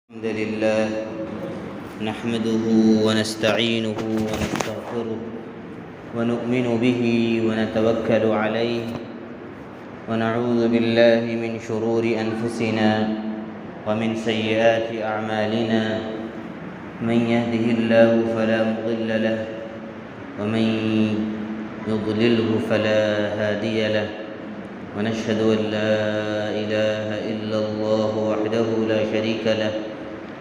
الحمد لله نحمده ونستعينه ونستغفره ونؤمن به ونتوكل عليه ونعوذ بالله من شرور أنفسنا ومن سيئات أعمالنا من يهده الله فلا مضل له ومن يضلله فلا هادي له ونشهد أن لا إله إلا الله وحده لا شريك له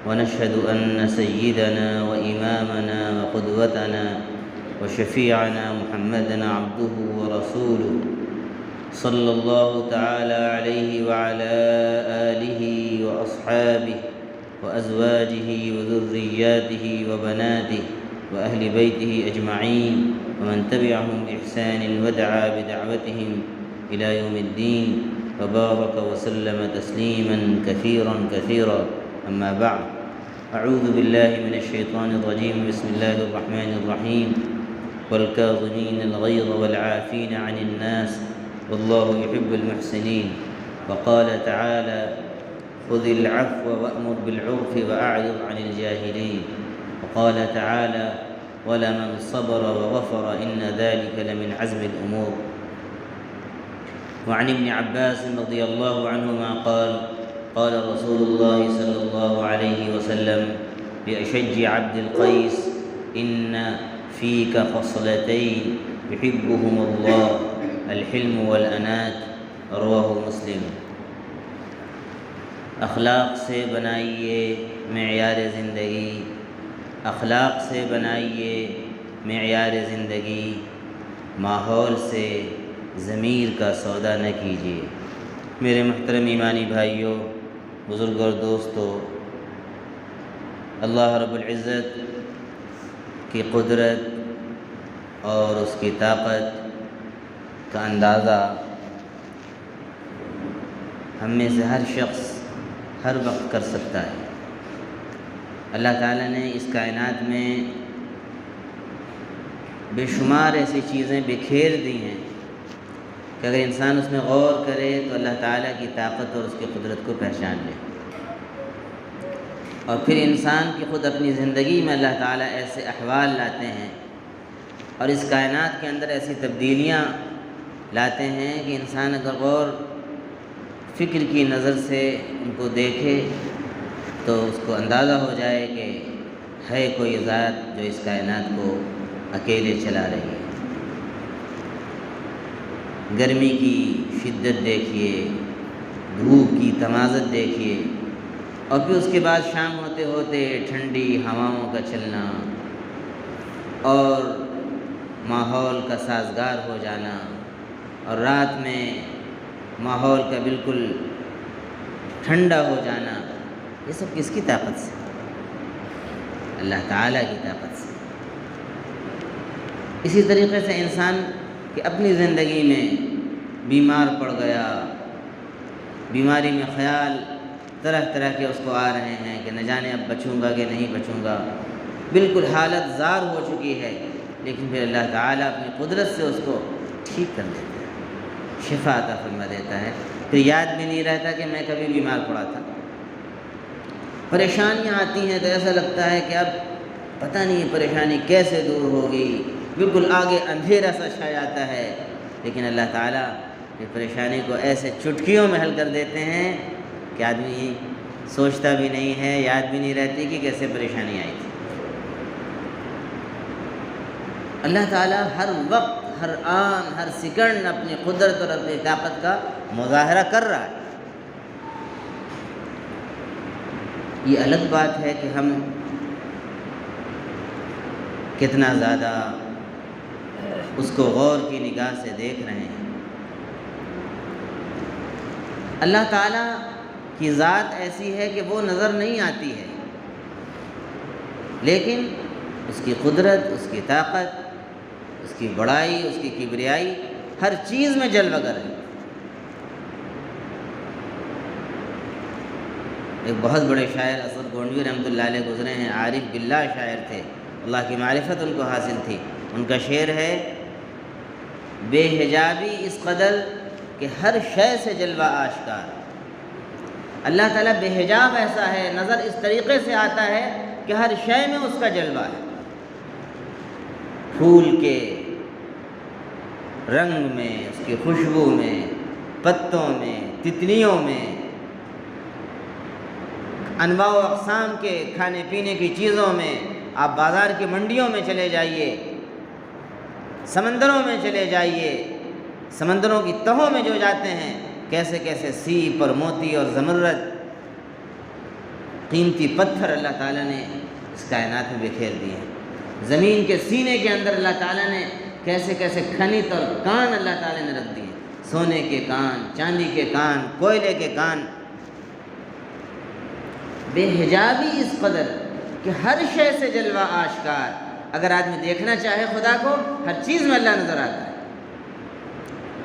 ونشهد أن سيدنا وإمامنا وقدوتنا وشفيعنا محمدًا عبده ورسوله صلى الله تعالى عليه وعلى آله وأصحابه وأزواجه وذرياته وبناته وأهل بيته أجمعين ومن تبعهم بإحسان ودعا بدعوتهم إلى يوم الدين وبارك وسلم تسليمًا كثيرًا أما بعد أعوذ بالله من الشيطان الرجيم بسم الله الرحمن الرحيم والكاظمين الغيظ والعافين عن الناس والله يحب المحسنين وقال تعالى خذ العفو وأمر بالعرف وأعرض عن الجاهلين وقال تعالى ولمن صبر وغفر إن ذلك لمن عزم الأمور وعن ابن عباس رضي الله عنهما قال رسول الله صلى الله عليه وسلم لأشج عبد القيس إن فيك خصلتين يحبهم الله الحلم والأنات رواه مسلم اخلاق سے بنائیے معیار زندگی، اخلاق سے بنائیے معیار زندگی، ماحول سے ضمیر کا سودا نہ کیجیے۔ میرے محترم ایمانی بھائیوں، بزرگ اور دوستو، اللہ رب العزت کی قدرت اور اس کی طاقت کا اندازہ ہم میں سے ہر شخص ہر وقت کر سکتا ہے۔ اللہ تعالیٰ نے اس کائنات میں بے شمار ایسی چیزیں بکھیر دی ہیں کہ اگر انسان اس میں غور کرے تو اللہ تعالیٰ کی طاقت اور اس کی قدرت کو پہچان لے، اور پھر انسان کی خود اپنی زندگی میں اللہ تعالیٰ ایسے احوال لاتے ہیں اور اس کائنات کے اندر ایسی تبدیلیاں لاتے ہیں کہ انسان اگر غور فکر کی نظر سے ان کو دیکھے تو اس کو اندازہ ہو جائے کہ ہے کوئی ذات جو اس کائنات کو اکیلے چلا رہی ہے۔ گرمی کی شدت دیکھیے، دھوپ کی تمازت دیکھیے، اور پھر اس کے بعد شام ہوتے ہوتے ٹھنڈی ہواؤں کا چلنا اور ماحول کا سازگار ہو جانا، اور رات میں ماحول کا بالکل ٹھنڈا ہو جانا، یہ سب کس کی طاقت سے؟ اللہ تعالیٰ کی طاقت سے۔ اسی طریقے سے انسان کہ اپنی زندگی میں بیمار پڑ گیا، بیماری میں خیال طرح طرح کے اس کو آ رہے ہیں کہ نہ جانے اب بچوں گا کہ نہیں بچوں گا، بالکل حالت زار ہو چکی ہے، لیکن پھر اللہ تعالیٰ اپنی قدرت سے اس کو ٹھیک کر دیتا ہے، شفا عطا فرما دیتا ہے۔ پھر یاد بھی نہیں رہتا کہ میں کبھی بیمار پڑا تھا۔ پریشانیاں آتی ہیں تو ایسا لگتا ہے کہ اب پتہ نہیں یہ پریشانی کیسے دور ہوگی، بالکل آگے اندھیرا سا چھا جاتا ہے، لیکن اللہ تعالیٰ اس پریشانی کو ایسے چٹکیوں میں حل کر دیتے ہیں کہ آدمی سوچتا بھی نہیں ہے، یاد بھی نہیں رہتی کہ کیسے پریشانی آئی تھی۔ اللہ تعالیٰ ہر وقت، ہر آن، ہر سیکنڈ اپنی قدرت اور اپنی طاقت کا مظاہرہ کر رہا ہے۔ یہ الگ بات ہے کہ ہم کتنا زیادہ اس کو غور کی نگاہ سے دیکھ رہے ہیں۔ اللہ تعالیٰ کی ذات ایسی ہے کہ وہ نظر نہیں آتی ہے، لیکن اس کی قدرت، اس کی طاقت، اس کی بڑائی، اس کی کبریائی ہر چیز میں جلوہ گر ہے۔ ایک بہت بڑے شاعر اسد گونڈوی رحمۃ اللہ علیہ گزرے ہیں، عارف باللہ شاعر تھے، اللہ کی معرفت ان کو حاصل تھی۔ ان کا شعر ہے بے حجابی اس قدر کہ ہر شے سے جلوہ آشکار، اللہ تعالیٰ بے حجاب ایسا ہے، نظر اس طریقے سے آتا ہے کہ ہر شے میں اس کا جلوہ ہے، پھول کے رنگ میں، اس کی خوشبو میں، پتوں میں، تتلیوں میں، انواع و اقسام کے کھانے پینے کی چیزوں میں۔ آپ بازار کی منڈیوں میں چلے جائیے، سمندروں میں چلے جائیے، سمندروں کی تہوں میں جو جاتے ہیں، کیسے کیسے سیپ اور موتی اور زمرد، قیمتی پتھر اللہ تعالیٰ نے اس کائنات میں بکھیر دیے ہیں۔ زمین کے سینے کے اندر اللہ تعالیٰ نے کیسے کیسے کھنت اور کان اللہ تعالیٰ نے رکھ دیے، سونے کے کان، چاندی کے کان، کوئلے کے کان۔ بے حجابی اس قدر کہ ہر شے سے جلوہ آشکار۔ اگر آدمی دیکھنا چاہے خدا کو، ہر چیز میں اللہ نظر آتا ہے۔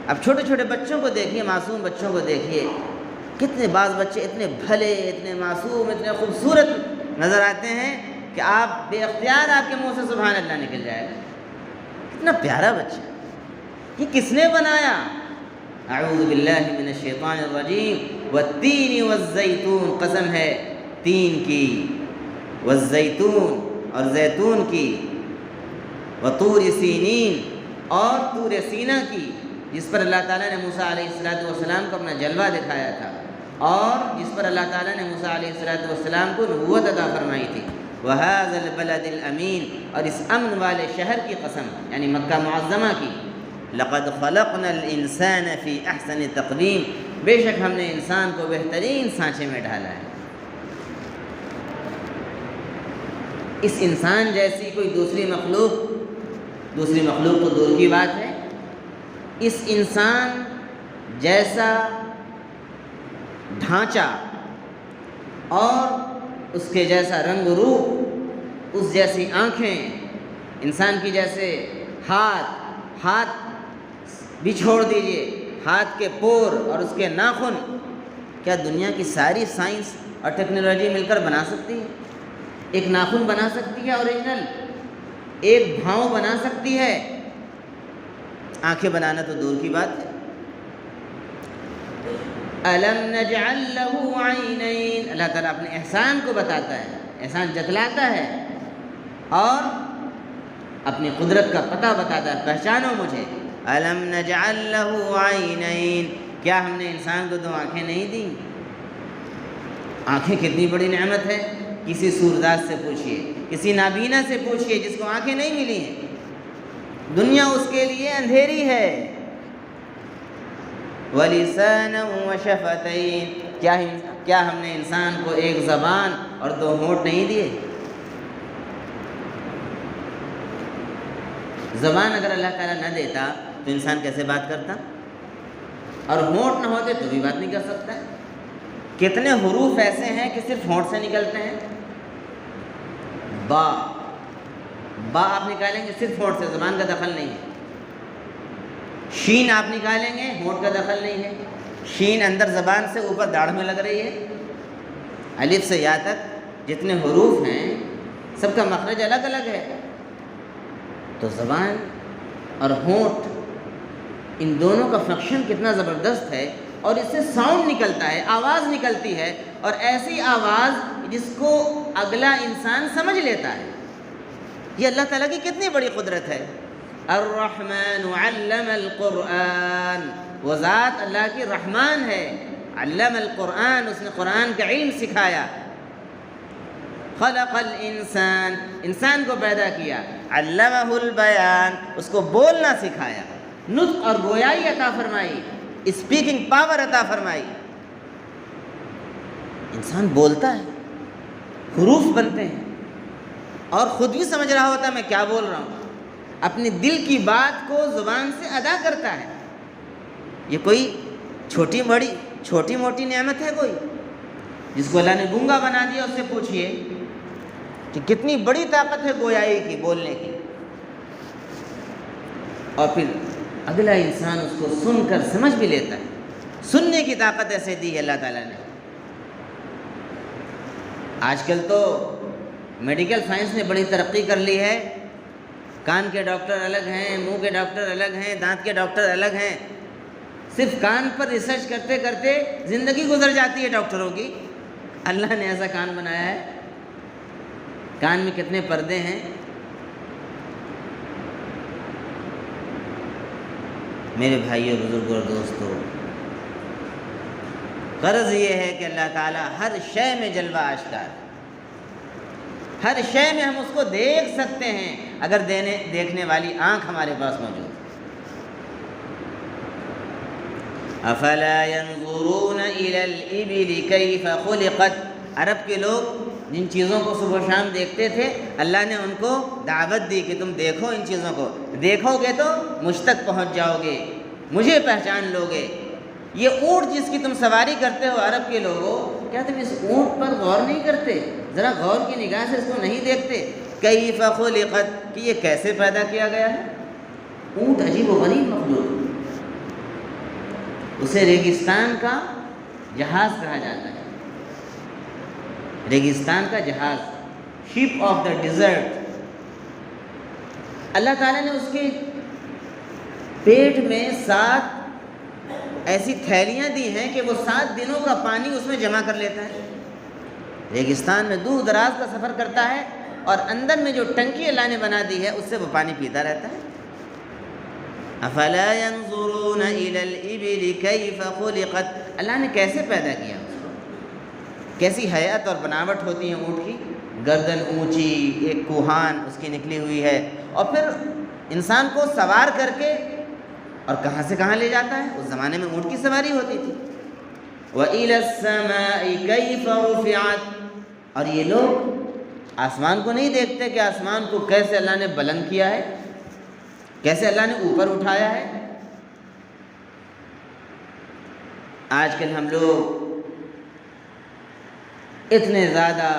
اب چھوٹے چھوٹے بچوں کو دیکھیے، معصوم بچوں کو دیکھیے، کتنے بعض بچے اتنے بھلے، اتنے معصوم، اتنے خوبصورت نظر آتے ہیں کہ آپ بے اختیار آپ کے منہ سے سبحان اللہ نکل جائے گا۔ کتنا پیارا بچہ، یہ کس نے بنایا؟ اعوذ باللہ من الشیطان الرجیم۔ والتین والزیتون، قسم ہے تین کی، والزیتون اور زیتون کی، وطور سینین اور طور سینا کی، جس پر اللہ تعالیٰ نے موسیٰ علیہ السلام کو اپنا جلوہ دکھایا تھا، اور جس پر اللہ تعالیٰ نے موسیٰ علیہ السلام کو نبوت عطا فرمائی تھی۔ وَهَذَا الْبَلَدِ الْأَمِينَ، اور اس امن والے شہر کی قسم، یعنی مکہ معظمہ کی۔ لَقَدْ خَلَقْنَا الْإِنسَانَ فِي أَحْسَنِ تَقْوِيمٍ، بے شک ہم نے انسان کو بہترین سانچے میں ڈھالا ہے۔ اس انسان جیسی کوئی دوسری مخلوق تو دور کی بات ہے، اس انسان جیسا ڈھانچہ اور اس کے جیسا رنگ روپ، اس جیسی آنکھیں، انسان کی جیسے ہاتھ بھی چھوڑ دیجئے، ہاتھ کے پور اور اس کے ناخن، کیا دنیا کی ساری سائنس اور ٹیکنالوجی مل کر بنا سکتی ہے؟ ایک ناخن بنا سکتی ہے اوریجنل، ایک بھاؤں بنا سکتی ہے، آنکھیں بنانا تو دور کی بات ہے۔ أَلَمْ نَجْعَلْ لَهُ عَيْنَيْنِ، اللہ تعالیٰ اپنے احسان کو بتاتا ہے، احسان جتلاتا ہے اور اپنی قدرت کا پتہ بتاتا ہے، پہچانو مجھے۔ أَلَمْ نَجْعَلْ لَهُ عَيْنَيْنِ، کیا ہم نے انسان کو دو آنکھیں نہیں دیں؟ آنکھیں کتنی بڑی نعمت ہے، کسی سورداس سے پوچھئے، کسی نابینا سے پوچھئے جس کو آنکھیں نہیں ملی ہیں، دنیا اس کے لیے اندھیری ہے۔ وَلِسَانًا وَشَفَتَيْنِ، کیا ہم نے انسان کو ایک زبان اور دو ہونٹ نہیں دیے؟ زبان اگر اللہ تعالیٰ نہ دیتا تو انسان کیسے بات کرتا؟ اور ہونٹ نہ ہوتے تو بھی بات نہیں کر سکتا ہے۔ کتنے حروف ایسے ہیں کہ صرف ہونٹ سے نکلتے ہیں؟ با آپ نکالیں گے صرف ہونٹ سے، زبان کا دخل نہیں ہے۔ شین آپ نکالیں گے، ہونٹ کا دخل نہیں ہے، شین اندر زبان سے اوپر داڑھ میں لگ رہی ہے۔ الف سے یا تک جتنے حروف ہیں سب کا مخرج الگ الگ ہے۔ تو زبان اور ہونٹ، ان دونوں کا فنکشن کتنا زبردست ہے، اور اس سے ساؤنڈ نکلتا ہے، آواز نکلتی ہے، اور ایسی آواز جس کو اگلا انسان سمجھ لیتا ہے۔ یہ اللہ تعالیٰ کی کتنی بڑی قدرت ہے۔ الرحمن علم القرآن، وہ ذات اللہ کی رحمان ہے، علم القرآن، اس نے قرآن کا علم سکھایا۔ خلق الانسان، انسان کو پیدا کیا، علمہ البیان، اس کو بولنا سکھایا، نطق اور گویائی عطا فرمائی، اسپیکنگ پاور عطا فرمائی۔ انسان بولتا ہے، حروف بنتے ہیں، اور خود بھی سمجھ رہا ہوتا ہے میں کیا بول رہا ہوں، اپنے دل کی بات کو زبان سے ادا کرتا ہے۔ یہ کوئی چھوٹی موٹی نعمت ہے کوئی؟ جس کو اللہ نے گونگا بنا دیا، اس سے پوچھئے کہ کتنی بڑی طاقت ہے گویائی کی، بولنے کی۔ اور پھر اگلا انسان اس کو سن کر سمجھ بھی لیتا ہے، سننے کی طاقت ایسے دی ہے اللہ تعالیٰ نے۔ آج کل تو میڈیکل سائنس نے بڑی ترقی کر لی ہے، کان کے ڈاکٹر الگ ہیں، منہ کے ڈاکٹر الگ ہیں، دانت کے ڈاکٹر الگ ہیں، صرف کان پر ریسرچ کرتے کرتے زندگی گزر جاتی ہے ڈاکٹروں کی۔ اللہ نے ایسا کان بنایا ہے، کان میں کتنے پردے ہیں۔ میرے بھائیوں، بزرگوں اور دوستوں، غرض یہ ہے کہ اللہ تعالیٰ ہر شے میں جلوہ آشکار ہے، ہر شے میں ہم اس کو دیکھ سکتے ہیں اگر دیکھنے والی آنکھ ہمارے پاس موجود ہے۔ افلا ينظرون الى الابل كيف خلقت، عرب کے لوگ جن چیزوں کو صبح و شام دیکھتے تھے، اللہ نے ان کو دعوت دی کہ تم دیکھو ان چیزوں کو، دیکھو گے تو مجھ تک پہنچ جاؤ گے، مجھے پہچان لو گے۔ یہ اونٹ جس کی تم سواری کرتے ہو عرب کے لوگوں، کیا تم اس اونٹ پر غور نہیں کرتے؟ ذرا غور کی نگاہ سے اس کو نہیں دیکھتے؟ کیف خلقت، کہ یہ کیسے پیدا کیا گیا ہے۔ اونٹ عجیب و غریب مخلوق، اسے ریگستان کا جہاز کہا جاتا ہے، ریگستان کا جہاز، شپ آف دا ڈیزرٹ۔ اللہ تعالیٰ نے اس کے پیٹ میں 7 ایسی تھیلیاں دی ہیں کہ وہ 7 دنوں کا پانی اس میں جمع کر لیتا ہے۔ ریگستان میں دور دراز کا سفر کرتا ہے اور اندر میں جو ٹنکی اللہ نے بنا دی ہے اس سے وہ پانی پیتا رہتا ہے۔ افلا ينظرون الى الابل كيف خلقت، اللہ نے کیسے پیدا کیا اس کو، کیسی حیات اور بناوٹ ہوتی ہے اونٹ کی، گردن اونچی، ایک کوہان اس کی نکلی ہوئی ہے، اور پھر انسان کو سوار کر کے اور کہاں سے کہاں لے جاتا ہے۔ اس زمانے میں اونٹ کی سواری ہوتی تھی۔ وَإِلَى السَّمَاءِ كَيْفَ رُفِعَتْ، اور یہ لوگ آسمان کو نہیں دیکھتے کہ آسمان کو کیسے اللہ نے بلند کیا ہے، کیسے اللہ نے اوپر اٹھایا ہے۔ آج کل ہم لوگ اتنے زیادہ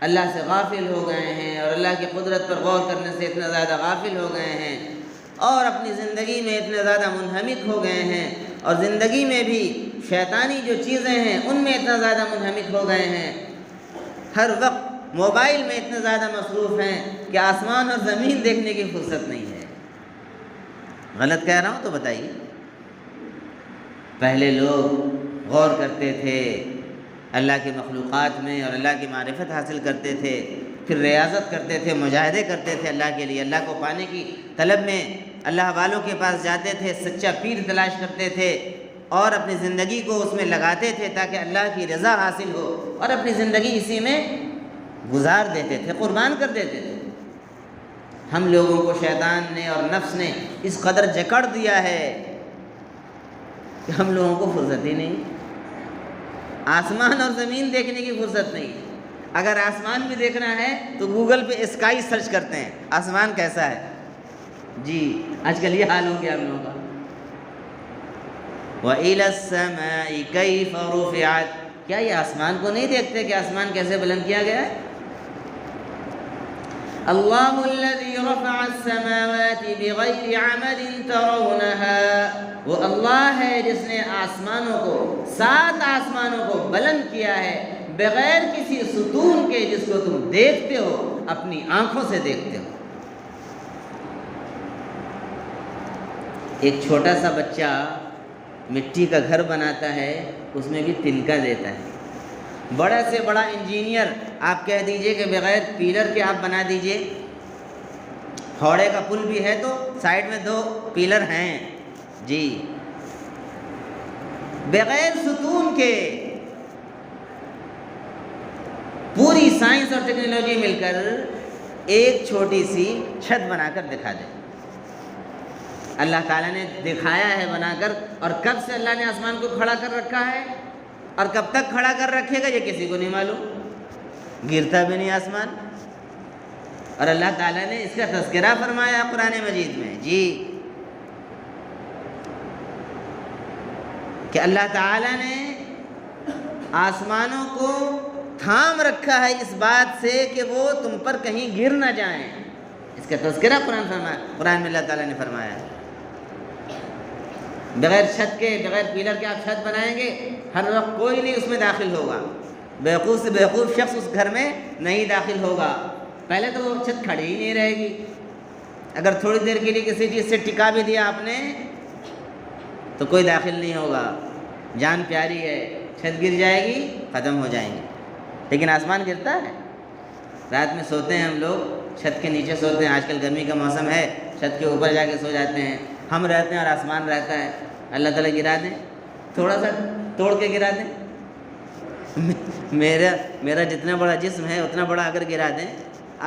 اللہ سے غافل ہو گئے ہیں اور اللہ کی قدرت پر غور کرنے سے اتنا زیادہ غافل ہو گئے ہیں، اور اپنی زندگی میں اتنے زیادہ منہمک ہو گئے ہیں، اور زندگی میں بھی شیطانی جو چیزیں ہیں ان میں اتنا زیادہ منہمک ہو گئے ہیں، ہر وقت موبائل میں اتنے زیادہ مصروف ہیں کہ آسمان اور زمین دیکھنے کی فرصت نہیں ہے۔ غلط کہہ رہا ہوں تو بتائیے۔ پہلے لوگ غور کرتے تھے اللہ کی مخلوقات میں اور اللہ کی معرفت حاصل کرتے تھے، پھر ریاضت کرتے تھے، مجاہدے کرتے تھے اللہ کے لیے، اللہ کو پانے کی طلب میں اللہ والوں کے پاس جاتے تھے، سچا پیر تلاش کرتے تھے اور اپنی زندگی کو اس میں لگاتے تھے تاکہ اللہ کی رضا حاصل ہو، اور اپنی زندگی اسی میں گزار دیتے تھے، قربان کر دیتے تھے۔ ہم لوگوں کو شیطان نے اور نفس نے اس قدر جکڑ دیا ہے کہ ہم لوگوں کو فرصت ہی نہیں، آسمان اور زمین دیکھنے کی فرصت نہیں۔ اگر آسمان بھی دیکھنا ہے تو گوگل پہ اسکائی سرچ کرتے ہیں، آسمان کیسا ہے۔ جی آج کل یہ حال ہو گیا ہم لوگوں کا۔ وَإِلَى السَّمَاءِ كَيْفَ رُفِعَتْ، کیا یہ آسمان کو نہیں دیکھتے کہ آسمان کیسے بلند کیا گیا ہے؟ اللہ الذی رفع السماوات بغیر عمد ترونها، وہ اللہ ہے جس نے آسمانوں کو، 7 آسمانوں کو بلند کیا ہے بغیر کسی ستون کے، جس کو تم دیکھتے ہو، اپنی آنکھوں سے دیکھتے ہو۔ ایک چھوٹا سا بچہ مٹی کا گھر بناتا ہے، اس میں بھی تنکا دیتا ہے۔ بڑا سے بڑا انجینئر آپ کہہ دیجئے کہ بغیر پیلر کے آپ بنا دیجئے، ہاوڑے کا پل بھی ہے تو سائیڈ میں 2 پیلر ہیں، جی بغیر ستون کے پوری سائنس اور ٹیکنالوجی مل کر ایک چھوٹی سی چھت بنا کر دکھا دے۔ اللہ تعالیٰ نے دکھایا ہے بنا کر، اور کب سے اللہ نے آسمان کو کھڑا کر رکھا ہے اور کب تک کھڑا کر رکھے گا یہ کسی کو نہیں معلوم، گرتا بھی نہیں آسمان۔ اور اللہ تعالیٰ نے اس کا تذکرہ فرمایا قرآن مجید میں، جی کہ اللہ تعالیٰ نے آسمانوں کو تھام رکھا ہے اس بات سے کہ وہ تم پر کہیں گر نہ جائیں، اس کا تذکرہ قرآن میں اللہ تعالیٰ نے فرمایا ہے۔ بغیر چھت کے، بغیر پیلر کے آپ چھت بنائیں گے، ہر وقت کوئی نہیں اس میں داخل ہوگا، بیوقوف سے بیوقوف شخص اس گھر میں نہیں داخل ہوگا، پہلے تو وہ چھت کھڑی ہی نہیں رہے گی۔ اگر تھوڑی دیر کے لیے کسی چیز سے ٹکا بھی دیا آپ نے تو کوئی داخل نہیں ہوگا، جان پیاری ہے، چھت گر جائے گی ختم ہو جائیں گے۔ لیکن آسمان گرتا ہے، رات میں سوتے ہیں ہم لوگ چھت کے نیچے سوتے ہیں، آج کل گرمی کا موسم ہے چھت کے اوپر جا کے سو جاتے ہیں، ہم رہتے ہیں اور آسمان رہتا ہے۔ اللہ تعالیٰ گرا دیں، تھوڑا سا توڑ کے گرا دیں، میرا جتنا بڑا جسم ہے اتنا بڑا اگر گرا دیں،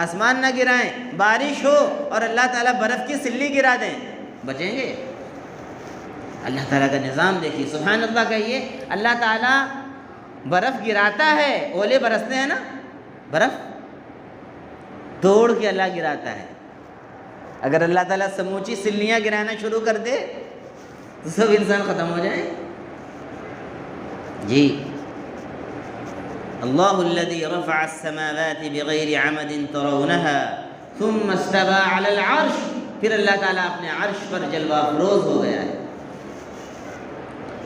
آسمان نہ گرائیں، بارش ہو اور اللہ تعالیٰ برف کی سلی گرا دیں، بچیں گے؟ اللہ تعالیٰ کا نظام دیکھیے، سبحان اللہ کہیے۔ اللہ تعالیٰ برف گراتا ہے، اولے برستے ہیں نا، برف توڑ کے اللہ گراتا ہے۔ اگر اللہ تعالیٰ سموچی سلیاں گرانا شروع کر دے تو سب انسان ختم ہو جائیں۔ جی، اللہ الذی رفع السماوات بغیر عمد ترونها ثم استوى علی العرش، پھر اللہ تعالیٰ اپنے عرش پر جلوہ افروز ہو گیا ہے۔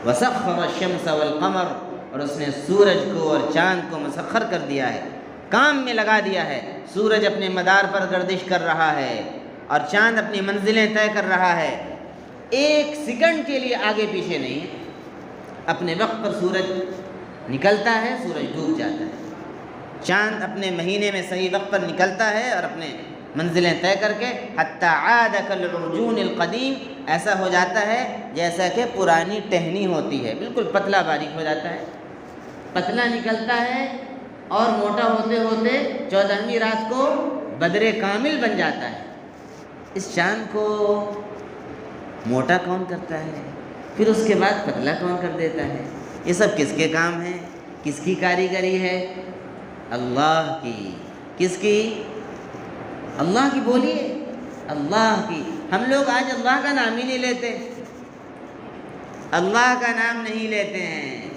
وسخر الشمس والقمر، اور اس نے سورج کو اور چاند کو مسخر کر دیا ہے، کام میں لگا دیا ہے۔ سورج اپنے مدار پر گردش کر رہا ہے اور چاند اپنی منزلیں طے کر رہا ہے، ایک سیکنڈ کے لیے آگے پیچھے نہیں۔ اپنے وقت پر سورج نکلتا ہے، سورج ڈوب جاتا ہے، چاند اپنے مہینے میں صحیح وقت پر نکلتا ہے اور اپنے منزلیں طے کر کے حتی عاد کالعرجون القدیم، ایسا ہو جاتا ہے جیسا کہ پرانی ٹہنی ہوتی ہے، بالکل پتلا باریک ہو جاتا ہے، پتلا نکلتا ہے اور موٹا ہوتے ہوتے 14ویں رات کو بدر کامل بن جاتا ہے۔ اس چاند کو موٹا کون کرتا ہے؟ پھر اس کے بعد پتلا کون کر دیتا ہے؟ یہ سب کس کے کام ہیں؟ کس کی کاریگری ہے؟ اللہ کی۔ کس کی؟ اللہ کی۔ بولیے اللہ کی۔ ہم لوگ آج اللہ کا نام ہی نہیں لیتے، اللہ کا نام نہیں لیتے ہیں۔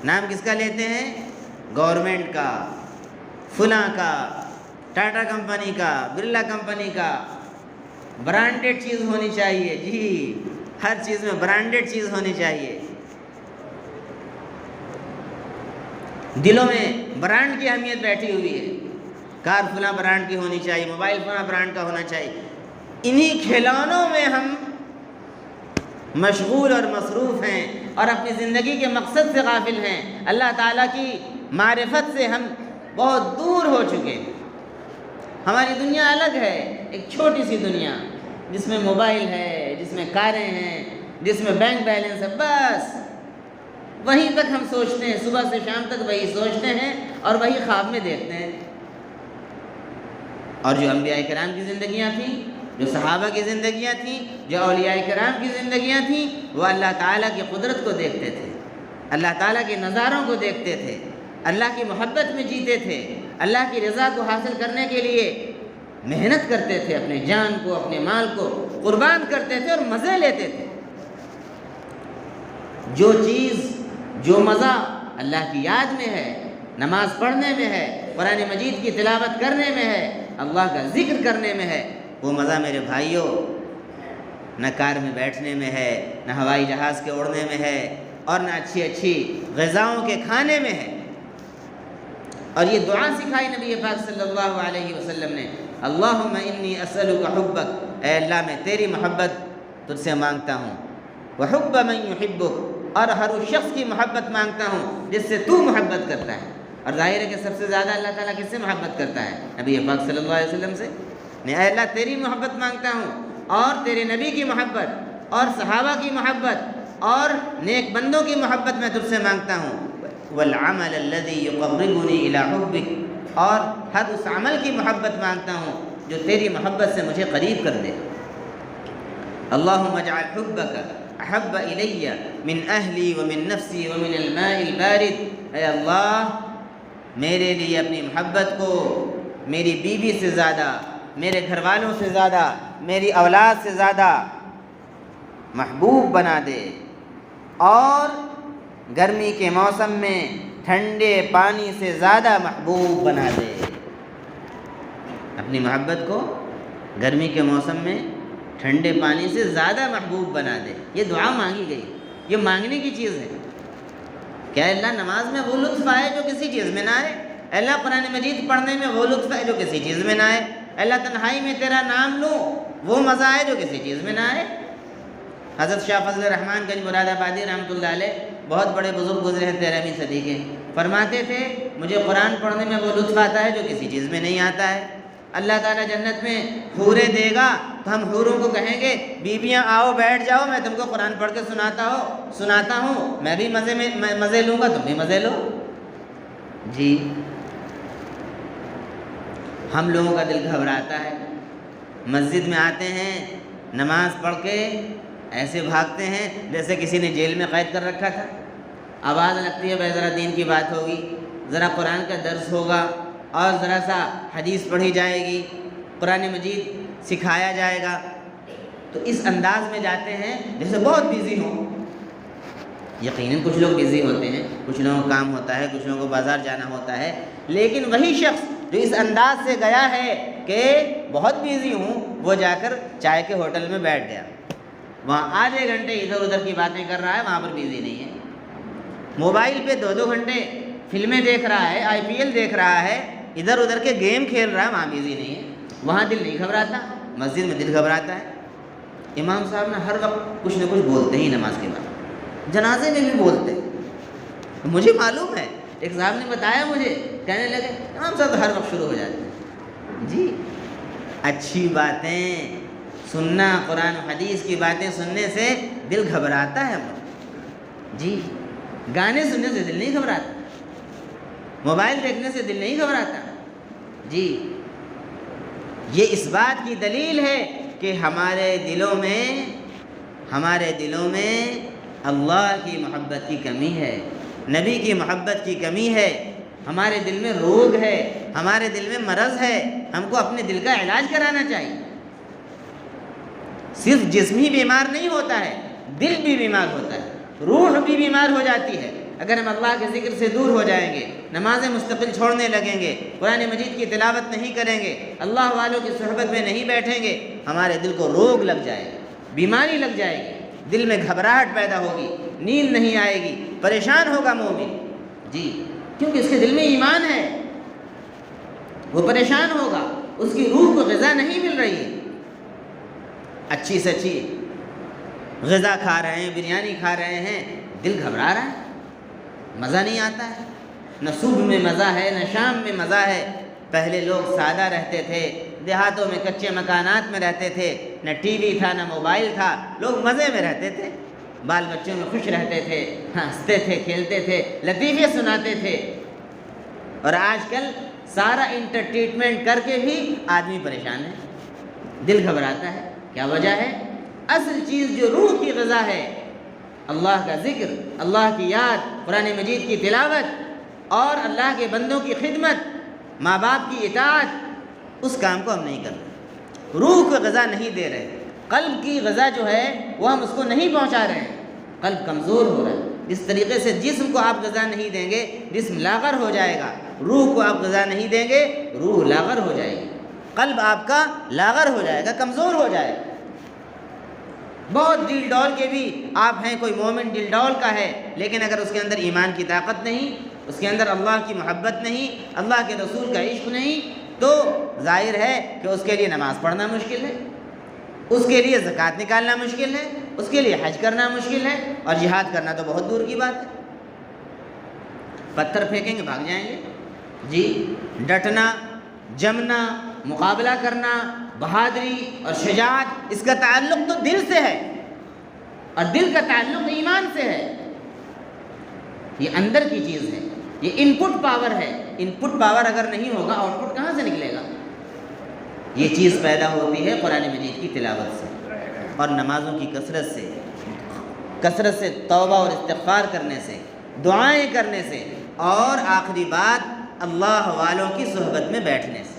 نام کس کا لیتے ہیں؟ گورنمنٹ کا، فلاں کا، ٹاٹا کمپنی کا، برلا کمپنی کا۔ برانڈیڈ چیز ہونی چاہیے، جی ہر چیز میں برانڈیڈ چیز ہونی چاہیے۔ دلوں میں برانڈ کی اہمیت بیٹھی ہوئی ہے، کار فلاں برانڈ کی ہونی چاہیے، موبائل فلاں برانڈ کا ہونا چاہیے۔ انہی کھلونوں میں ہم مشغول اور مصروف ہیں اور اپنی زندگی کے مقصد سے غافل ہیں، اللہ تعالیٰ کی معرفت سے ہم بہت دور ہو چکے ہیں۔ ہماری دنیا الگ ہے، ایک چھوٹی سی دنیا جس میں موبائل ہے، جس میں کاریں ہیں، جس میں بینک بیلنس ہے، بس وہیں تک ہم سوچتے ہیں، صبح سے شام تک وہی سوچتے ہیں اور وہی خواب میں دیکھتے ہیں۔ اور جو انبیاء کرام کی زندگیاں تھیں، جو صحابہ کی زندگیاں تھیں، جو اولیاء کرام کی زندگیاں تھیں، وہ اللہ تعالیٰ کی قدرت کو دیکھتے تھے، اللہ تعالیٰ کے نظاروں کو دیکھتے تھے، اللہ کی محبت میں جیتے تھے، اللہ کی رضا کو حاصل کرنے کے لیے محنت کرتے تھے، اپنے جان کو، اپنے مال کو قربان کرتے تھے اور مزے لیتے تھے۔ جو چیز، جو مزہ اللہ کی یاد میں ہے، نماز پڑھنے میں ہے، قرآن مجید کی تلاوت کرنے میں ہے، اللہ کا ذکر کرنے میں ہے، وہ مزہ میرے بھائیوں نہ کار میں بیٹھنے میں ہے، نہ ہوائی جہاز کے اڑنے میں ہے، اور نہ اچھی اچھی غذاؤں کے کھانے میں ہے۔ اور یہ دعا سکھائی نبی پاک صلی اللہ علیہ وسلم نے، اللہم انی اسألک حبک، اے اللہ میں تیری محبت تجھ سے مانگتا ہوں، وحب من یحبک، اور ہر اس شخص کی محبت مانگتا ہوں جس سے تو محبت کرتا ہے۔ اور ظاہر ہے کہ سب سے زیادہ اللہ تعالیٰ کس سے محبت کرتا ہے؟ نبی پاک صلی اللہ علیہ وسلم سے۔ اے اللہ تیری محبت مانگتا ہوں اور تیرے نبی کی محبت اور صحابہ کی محبت اور نیک بندوں کی محبت میں تجھ سے مانگتا ہوں، والعمل الذي يقربني الى حبك، اور ہر اس عمل کی محبت مانگتا ہوں جو تیری محبت سے مجھے قریب کر دے۔ اللہم اجعل حبک احب الی من اہلی ومن نفسی ومن الماء البارد، اے اللہ میرے لیے اپنی محبت کو میری بیوی سے زیادہ، میرے گھر والوں سے زیادہ، میری اولاد سے زیادہ محبوب بنا دے، اور گرمی کے موسم میں ٹھنڈے پانی سے زیادہ محبوب بنا دے۔ اپنی محبت کو گرمی کے موسم میں ٹھنڈے پانی سے زیادہ محبوب بنا دے۔ یہ دعا مانگی گئی، یہ مانگنے کی چیز ہے۔ کیا اللہ نماز میں وہ لطف آئے جو کسی چیز میں نہ آئے؟ اللہ قرآن مجید پڑھنے میں وہ لطف ہے جو کسی چیز میں نہ آئے؟ اللہ تنہائی میں تیرا نام لوں وہ مزہ آئے جو کسی چیز میں نہ آئے؟ حضرت شاہ فضل الرحمن گنج مراد آبادی رحمۃ اللہ علیہ بہت بڑے بزرگ گزرے ہیں 13ویں صدی کے، فرماتے تھے مجھے قرآن پڑھنے میں وہ لطف آتا ہے جو کسی چیز میں نہیں آتا ہے۔ اللہ تعالیٰ جنت میں حوریں دے گا تو ہم حوروں کو کہیں گے بیویاں آؤ بیٹھ جاؤ، میں تم کو قرآن پڑھ کے سناتا ہوں، میں بھی مزے لوں گا، تم بھی مزے لو۔ جی ہم لوگوں کا دل گھبراتا ہے، مسجد میں آتے ہیں نماز پڑھ کے ایسے بھاگتے ہیں جیسے کسی نے جیل میں قید کر رکھا تھا۔ آواز لگتی ہے بھائی ذرا دین کی بات ہوگی، ذرا قرآن کا درس ہوگا اور ذرا سا حدیث پڑھی جائے گی، قرآن مجید سکھایا جائے گا، تو اس انداز میں جاتے ہیں جیسے بہت بیزی ہوں۔ یقیناً کچھ لوگ بیزی ہوتے ہیں، کچھ لوگوں کو کام ہوتا ہے، کچھ لوگوں کو بازار جانا ہوتا ہے، لیکن وہی شخص جو اس انداز سے گیا ہے کہ بہت بیزی ہوں، وہ جا کر چائے کے ہوٹل میں بیٹھ گیا، وہاں آدھے گھنٹے ادھر ادھر کی باتیں کر رہا ہے، وہاں پر بیزی نہیں ہے۔ موبائل پہ 2 گھنٹے فلمیں دیکھ رہا ہے، IPL دیکھ رہا ہے، ادھر ادھر کے گیم کھیل رہا ہے، وہاں بیزی نہیں ہے، وہاں دل نہیں گھبراتا۔ مسجد میں دل گھبراتا ہے۔ امام صاحب نے ہر وقت کچھ نہ کچھ بولتے ہی نماز کے بعد، جنازے میں بھی بولتے، مجھے معلوم ہے، ایک صاحب نے بتایا مجھے، کہنے لگے امام صاحب تو ہر وقت شروع ہو جاتے ہیں۔ جی اچھی باتیں سننا، قرآن و حدیث کی باتیں سننے سے دل گھبراتا ہے۔ جی گانے سننے سے دل نہیں گھبراتا، موبائل دیکھنے سے دل نہیں گھبراتا۔ جی یہ اس بات کی دلیل ہے کہ ہمارے دلوں میں اللہ کی محبت کی کمی ہے، نبی کی محبت کی کمی ہے، ہمارے دل میں روگ ہے، ہمارے دل میں مرض ہے، ہم کو اپنے دل کا علاج کرانا چاہیے۔ صرف جسم ہی بیمار نہیں ہوتا ہے، دل بھی بیمار ہوتا ہے، روح بھی بیمار ہو جاتی ہے۔ اگر ہم اللہ کے ذکر سے دور ہو جائیں گے، نمازیں مستقل چھوڑنے لگیں گے، قرآن مجید کی تلاوت نہیں کریں گے، اللہ والوں کی صحبت میں نہیں بیٹھیں گے، ہمارے دل کو روگ لگ جائے گا، بیماری لگ جائے گی، دل میں گھبراہٹ پیدا ہوگی، نیند نہیں آئے گی، پریشان ہوگا مومن۔ جی کیونکہ اس کے دل میں ایمان ہے، وہ پریشان ہوگا، اس کی روح کو غذا نہیں مل رہی ہے۔ اچھی سے اچھی غذا کھا رہے ہیں، بریانی کھا رہے ہیں، دل گھبرا رہا ہے، مزہ نہیں آتا ہے، نہ صبح میں مزہ ہے نہ شام میں مزہ ہے۔ پہلے لوگ سادہ رہتے تھے، دیہاتوں میں کچے مکانات میں رہتے تھے، نہ ٹی وی تھا نہ موبائل تھا، لوگ مزے میں رہتے تھے، بال بچوں میں خوش رہتے تھے، ہنستے تھے، کھیلتے تھے، لطیفے سناتے تھے۔ اور آج کل سارا انٹرٹینمنٹ کر کے بھی آدمی پریشان ہے، دل گھبراتا ہے۔ کیا وجہ ہے؟ اصل چیز جو روح کی غذا ہے، اللہ کا ذکر، اللہ کی یاد، قرآن مجید کی تلاوت اور اللہ کے بندوں کی خدمت، ماں باپ کی اطاعت، اس کام کو ہم نہیں کر رہے، روح کو غذا نہیں دے رہے، قلب کی غذا جو ہے وہ ہم اس کو نہیں پہنچا رہے ہیں، قلب کمزور ہو رہا ہے۔ جس طریقے سے جسم کو آپ غذا نہیں دیں گے، جسم لاغر ہو جائے گا، روح کو آپ غذا نہیں دیں گے، روح لاغر ہو جائے گی، قلب آپ کا لاغر ہو جائے گا، کمزور ہو جائے گا۔ بہت ڈل ڈول کے بھی آپ ہیں، کوئی مومن ڈل ڈول کا ہے، لیکن اگر اس کے اندر ایمان کی طاقت نہیں، اس کے اندر اللہ کی محبت نہیں، اللہ کے رسول کا عشق نہیں، تو ظاہر ہے کہ اس کے لیے نماز پڑھنا مشکل ہے، اس کے لیے زکوٰۃ نکالنا مشکل ہے، اس کے لیے حج کرنا مشکل ہے، اور جہاد کرنا تو بہت دور کی بات ہے۔ پتھر پھینکیں گے بھاگ جائیں گے۔ جی ڈٹنا، جمنا، مقابلہ کرنا، بہادری اور شجاعت، اس کا تعلق تو دل سے ہے، اور دل کا تعلق ایمان سے ہے، یہ اندر کی چیز ہے، یہ ان پٹ پاور ہے۔ ان پٹ پاور اگر نہیں ہوگا، آؤٹ پٹ کہاں سے نکلے گا؟ یہ چیز پیدا ہوتی ہے قرآن مجید کی تلاوت سے اور نمازوں کی کثرت سے توبہ اور استغفار کرنے سے، دعائیں کرنے سے، اور آخری بات اللہ والوں کی صحبت میں بیٹھنے سے۔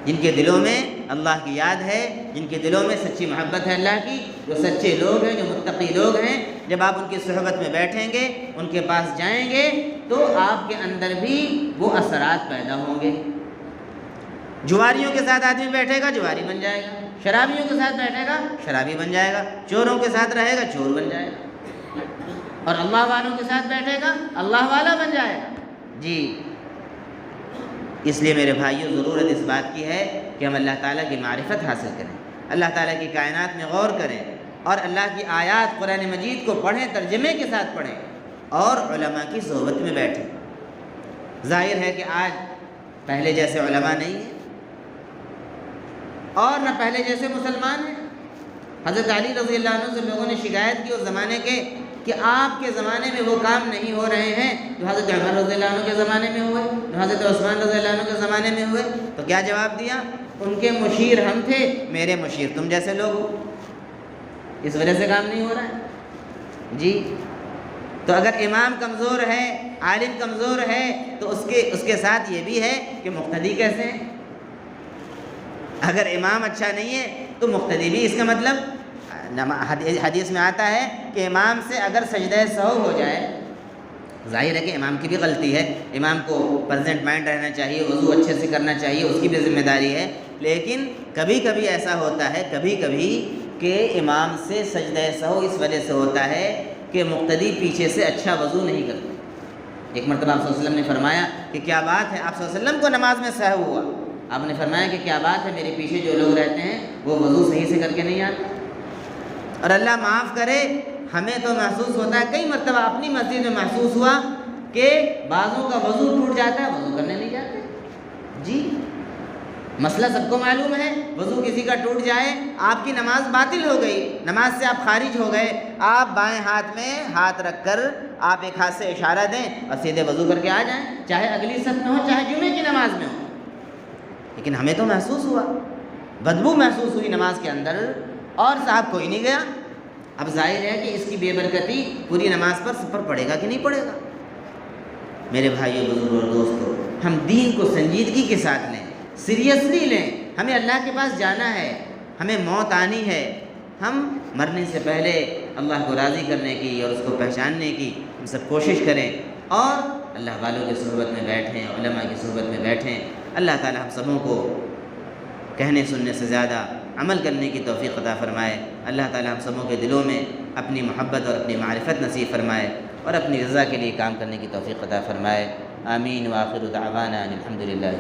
جن کے دلوں میں اللہ کی یاد ہے، جن کے دلوں میں سچی محبت ہے اللہ کی، جو سچے لوگ ہیں، جو متقی لوگ ہیں، جب آپ ان کی صحبت میں بیٹھیں گے، ان کے پاس جائیں گے، تو آپ کے اندر بھی وہ اثرات پیدا ہوں گے۔ جواریوں کے ساتھ آدمی بیٹھے گا، جواری بن جائے گا، شرابیوں کے ساتھ بیٹھے گا، شرابی بن جائے گا، چوروں کے ساتھ رہے گا، چور بن جائے گا، اور اللہ والوں کے ساتھ بیٹھے گا، اللہ والا بن جائے گا۔ جی اس لیے میرے بھائیوں، ضرورت اس بات کی ہے کہ ہم اللہ تعالیٰ کی معرفت حاصل کریں، اللہ تعالیٰ کی کائنات میں غور کریں، اور اللہ کی آیات قرآن مجید کو پڑھیں، ترجمے کے ساتھ پڑھیں اور علماء کی صحبت میں بیٹھیں۔ ظاہر ہے کہ آج پہلے جیسے علماء نہیں ہیں اور نہ پہلے جیسے مسلمان ہیں۔ حضرت علی رضی اللہ عنہ سے لوگوں نے شکایت کی اس زمانے کے کہ آپ کے زمانے میں وہ کام نہیں ہو رہے ہیں جو حضرت عمر رضی اللہ عنہ کے زمانے میں ہوئے، جو حضرت عثمان رضی اللہ عنہ کے زمانے میں ہوئے۔ تو کیا جواب دیا؟ ان کے مشیر ہم تھے، میرے مشیر تم جیسے لوگ ہو، اس وجہ سے کام نہیں ہو رہا ہے جی۔ تو اگر امام کمزور ہے، عالم کمزور ہے، تو اس کے ساتھ یہ بھی ہے کہ مقتدی کیسے ہیں۔ اگر امام اچھا نہیں ہے تو مقتدی بھی، اس کا مطلب حدیث میں آتا ہے کہ امام سے اگر سجدہ سہو ہو جائے، ظاہر ہے کہ امام کی بھی غلطی ہے، امام کو پریزنٹ مائنڈ رہنا چاہیے، وضو اچھے سے کرنا چاہیے، اس کی بھی ذمہ داری ہے، لیکن کبھی کبھی ایسا ہوتا ہے کہ امام سے سجدہ سہو اس وجہ سے ہوتا ہے کہ مقتدی پیچھے سے اچھا وضو نہیں کرتا۔ ایک مرتبہ آپ صلی اللہ علیہ وسلم نے فرمایا کہ کیا بات ہے، آپ صلی اللہ علیہ وسلم کو نماز میں سہو ہوا، آپ نے فرمایا کہ کیا بات ہے، میرے پیچھے جو لوگ رہتے ہیں وہ وضو صحیح سے کر کے نہیں آتے۔ اور اللہ معاف کرے، ہمیں تو محسوس ہوتا ہے، کئی مرتبہ اپنی مسجد میں محسوس ہوا کہ بعضوں کا وضو ٹوٹ جاتا ہے، وضو کرنے نہیں جاتے جی۔ مسئلہ سب کو معلوم ہے، وضو کسی کا ٹوٹ جائے، آپ کی نماز باطل ہو گئی، نماز سے آپ خارج ہو گئے۔ آپ بائیں ہاتھ میں ہاتھ رکھ کر آپ ایک ہاتھ سے اشارہ دیں اور سیدھے وضو کر کے آ جائیں، چاہے اگلی صف میں ہو، چاہے جمعے کی نماز میں ہو۔ لیکن ہمیں تو محسوس ہوا، بدبو محسوس ہوئی نماز کے اندر، اور صاحب کوئی نہیں گیا۔ اب ظاہر ہے کہ اس کی بے برکتی پوری نماز پر سب پر پڑے گا کہ نہیں پڑے گا۔ میرے بھائیو، بزرگوں اور دوستو، ہم دین کو سنجیدگی کے ساتھ لیں، سیریسلی لیں۔ ہمیں اللہ کے پاس جانا ہے، ہمیں موت آنی ہے۔ ہم مرنے سے پہلے اللہ کو راضی کرنے کی اور اس کو پہچاننے کی ہم سب کوشش کریں، اور اللہ والوں کی صحبت میں بیٹھیں، علماء کی صحبت میں بیٹھیں۔ اللہ تعالی ہم سبوں کو کہنے سننے سے زیادہ عمل کرنے کی توفیق عطا فرمائے۔ اللہ تعالی ہم سبوں کے دلوں میں اپنی محبت اور اپنی معرفت نصیب فرمائے، اور اپنی رضا کے لیے کام کرنے کی توفیق عطا فرمائے۔ آمین۔ وآخر دعوانا الحمد للہ۔